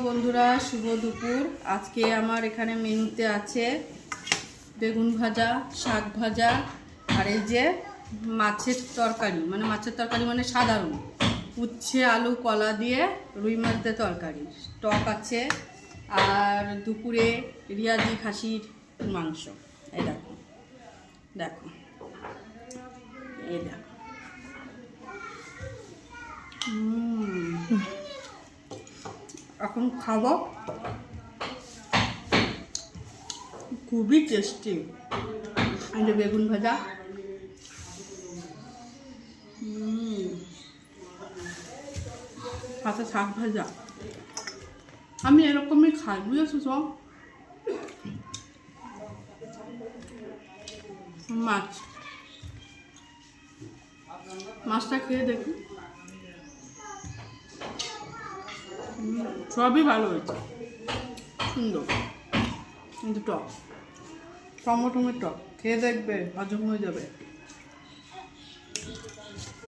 বন্ধুরা শুভ দুপুর। আজকে আমার এখানে মেনুতে আছে বেগুন ভাজা, শাক ভাজা আর এই যে মাছের তরকারি, মানে সাধারণ উচ্ছে আলু কলা দিয়ে রুই মাছ দিয়ে তরকারি, টক আছে আর দুপুরে রিয়াজি খাসির মাংস। এই দেখো দেখো এই দেখো এখন খাবো, খুবই টেস্টি। এই যে বেগুন ভাজা, সাথে শাক ভাজা। আমি এরকমই খাই, বুঝেছো সব। মাছটা খেয়ে দেখি, সবই ভালো হয়েছে, সুন্দর, কিন্তু টক, টমেটোমের টক। খেয়ে দেখবে, হজম হয়ে যাবে।